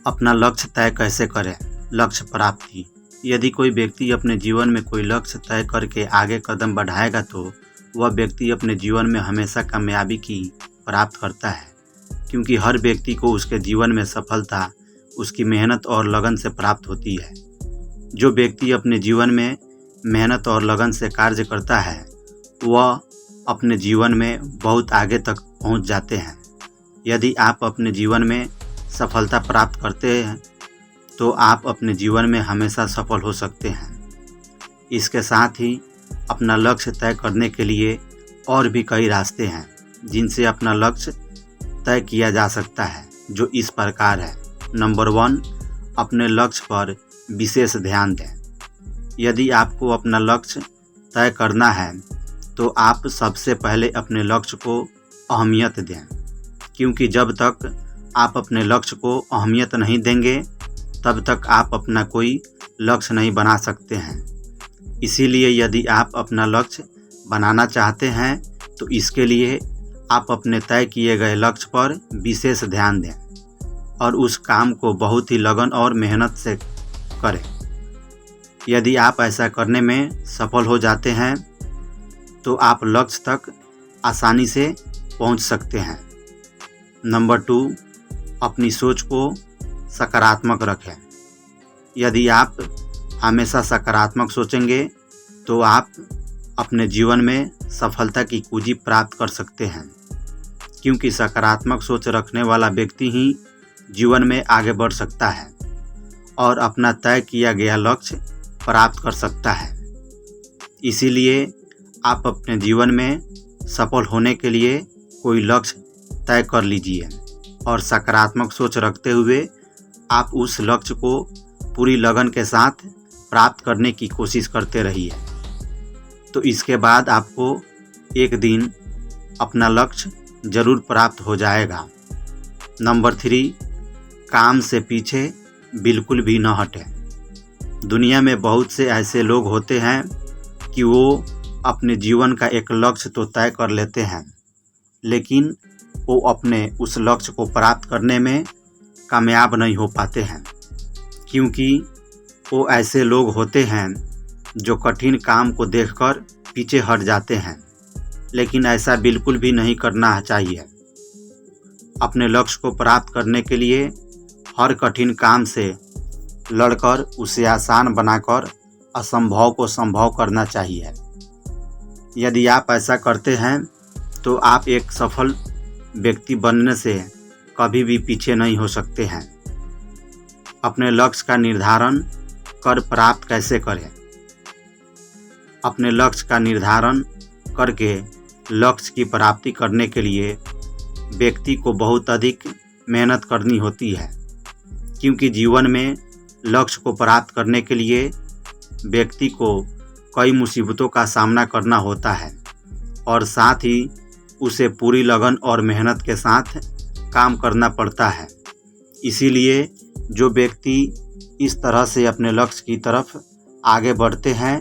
अपना लक्ष्य तय कैसे करें? लक्ष्य प्राप्ति। यदि कोई व्यक्ति अपने जीवन में कोई लक्ष्य तय करके आगे कदम बढ़ाएगा तो वह व्यक्ति अपने जीवन में हमेशा कामयाबी की प्राप्त करता है, क्योंकि हर व्यक्ति को उसके जीवन में सफलता उसकी मेहनत और लगन से प्राप्त होती है। जो व्यक्ति अपने जीवन में मेहनत और लगन से कार्य करता है वह अपने जीवन में बहुत आगे तक पहुंच जाते हैं। यदि आप अपने जीवन में सफलता प्राप्त करते हैं तो आप अपने जीवन में हमेशा सफल हो सकते हैं। इसके साथ ही अपना लक्ष्य तय करने के लिए और भी कई रास्ते हैं जिनसे अपना लक्ष्य तय किया जा सकता है, जो इस प्रकार है। नंबर 1, अपने लक्ष्य पर विशेष ध्यान दें। यदि आपको अपना लक्ष्य तय करना है तो आप सबसे पहले अपने लक्ष्य को अहमियत दें, क्योंकि जब तक आप अपने लक्ष्य को अहमियत नहीं देंगे तब तक आप अपना कोई लक्ष्य नहीं बना सकते हैं। इसीलिए यदि आप अपना लक्ष्य बनाना चाहते हैं तो इसके लिए आप अपने तय किए गए लक्ष्य पर विशेष ध्यान दें और उस काम को बहुत ही लगन और मेहनत से करें। यदि आप ऐसा करने में सफल हो जाते हैं तो आप लक्ष्य तक आसानी से पहुंच सकते हैं। नंबर 2, अपनी सोच को सकारात्मक रखें। यदि आप हमेशा सकारात्मक सोचेंगे तो आप अपने जीवन में सफलता की कुंजी प्राप्त कर सकते हैं, क्योंकि सकारात्मक सोच रखने वाला व्यक्ति ही जीवन में आगे बढ़ सकता है और अपना तय किया गया लक्ष्य प्राप्त कर सकता है। इसीलिए आप अपने जीवन में सफल होने के लिए कोई लक्ष्य तय कर लीजिए और सकारात्मक सोच रखते हुए आप उस लक्ष्य को पूरी लगन के साथ प्राप्त करने की कोशिश करते रहिए। तो इसके बाद आपको एक दिन अपना लक्ष्य जरूर प्राप्त हो जाएगा। नंबर 3, काम से पीछे बिल्कुल भी न हटें। दुनिया में बहुत से ऐसे लोग होते हैं कि वो अपने जीवन का एक लक्ष्य तो तय कर लेते हैं, लेकिन वो अपने उस लक्ष्य को प्राप्त करने में कामयाब नहीं हो पाते हैं, क्योंकि वो ऐसे लोग होते हैं जो कठिन काम को देखकर पीछे हट जाते हैं। लेकिन ऐसा बिल्कुल भी नहीं करना चाहिए। अपने लक्ष्य को प्राप्त करने के लिए हर कठिन काम से लड़कर उसे आसान बनाकर असंभव को संभव करना चाहिए। यदि आप ऐसा करते हैं तो आप एक सफल व्यक्ति बनने से कभी भी पीछे नहीं हो सकते हैं। अपने लक्ष्य का निर्धारण कर प्राप्त कैसे करें? अपने लक्ष्य का निर्धारण करके लक्ष्य की प्राप्ति करने के लिए व्यक्ति को बहुत अधिक मेहनत करनी होती है, क्योंकि जीवन में लक्ष्य को प्राप्त करने के लिए व्यक्ति को कई मुसीबतों का सामना करना होता है और साथ ही उसे पूरी लगन और मेहनत के साथ काम करना पड़ता है। इसीलिए जो व्यक्ति इस तरह से अपने लक्ष्य की तरफ आगे बढ़ते हैं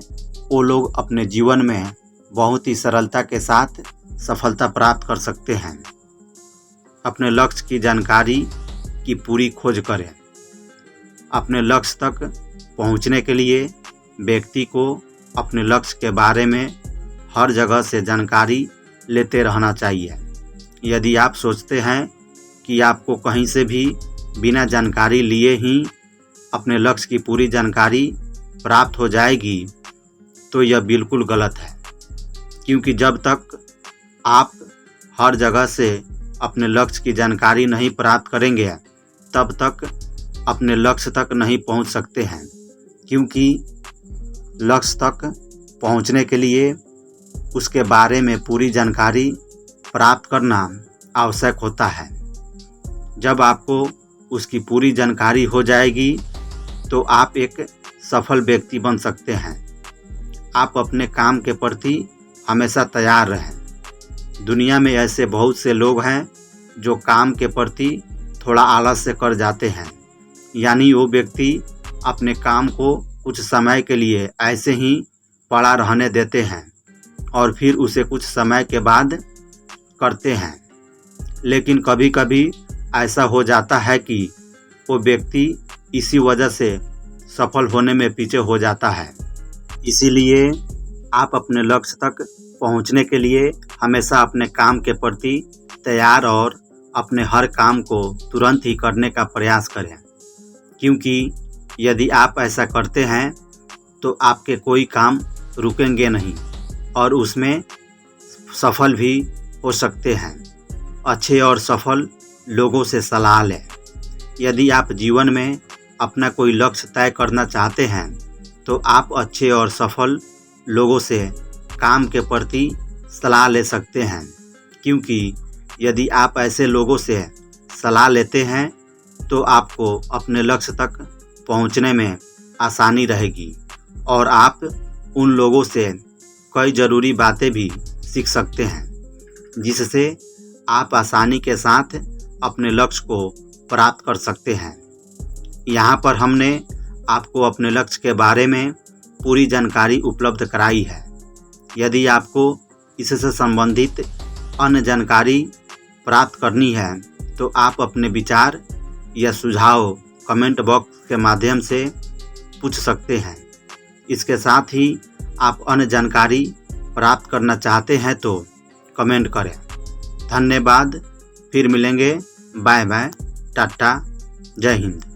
वो लोग अपने जीवन में बहुत ही सरलता के साथ सफलता प्राप्त कर सकते हैं। अपने लक्ष्य की जानकारी की पूरी खोज करें। अपने लक्ष्य तक पहुंचने के लिए व्यक्ति को अपने लक्ष्य के बारे में हर जगह से जानकारी लेते रहना चाहिए। यदि आप सोचते हैं कि आपको कहीं से भी बिना जानकारी लिए ही अपने लक्ष्य की पूरी जानकारी प्राप्त हो जाएगी तो यह बिल्कुल गलत है, क्योंकि जब तक आप हर जगह से अपने लक्ष्य की जानकारी नहीं प्राप्त करेंगे तब तक अपने लक्ष्य तक नहीं पहुंच सकते हैं, क्योंकि लक्ष्य तक पहुंचने के लिए उसके बारे में पूरी जानकारी प्राप्त करना आवश्यक होता है। जब आपको उसकी पूरी जानकारी हो जाएगी तो आप एक सफल व्यक्ति बन सकते हैं। आप अपने काम के प्रति हमेशा तैयार रहें। दुनिया में ऐसे बहुत से लोग हैं जो काम के प्रति थोड़ा आलस से कर जाते हैं, यानी वो व्यक्ति अपने काम को कुछ समय के लिए ऐसे ही पड़ा रहने देते हैं और फिर उसे कुछ समय के बाद करते हैं। लेकिन कभी कभी ऐसा हो जाता है कि वो व्यक्ति इसी वजह से सफल होने में पीछे हो जाता है। इसीलिए आप अपने लक्ष्य तक पहुंचने के लिए हमेशा अपने काम के प्रति तैयार और अपने हर काम को तुरंत ही करने का प्रयास करें, क्योंकि यदि आप ऐसा करते हैं तो आपके कोई काम रुकेंगे नहीं और उसमें सफल भी हो सकते हैं। अच्छे और सफल लोगों से सलाह लें। यदि आप जीवन में अपना कोई लक्ष्य तय करना चाहते हैं तो आप अच्छे और सफल लोगों से काम के प्रति सलाह ले सकते हैं, क्योंकि यदि आप ऐसे लोगों से सलाह लेते हैं तो आपको अपने लक्ष्य तक पहुंचने में आसानी रहेगी और आप उन लोगों से कई ज़रूरी बातें भी सीख सकते हैं, जिससे आप आसानी के साथ अपने लक्ष्य को प्राप्त कर सकते हैं। यहाँ पर हमने आपको अपने लक्ष्य के बारे में पूरी जानकारी उपलब्ध कराई है। यदि आपको इससे संबंधित अन्य जानकारी प्राप्त करनी है तो आप अपने विचार या सुझाव कमेंट बॉक्स के माध्यम से पूछ सकते हैं। इसके साथ ही आप अन्य जानकारी प्राप्त करना चाहते हैं तो कमेंट करें। धन्यवाद। फिर मिलेंगे। Bye bye. टाटा। जय हिंद।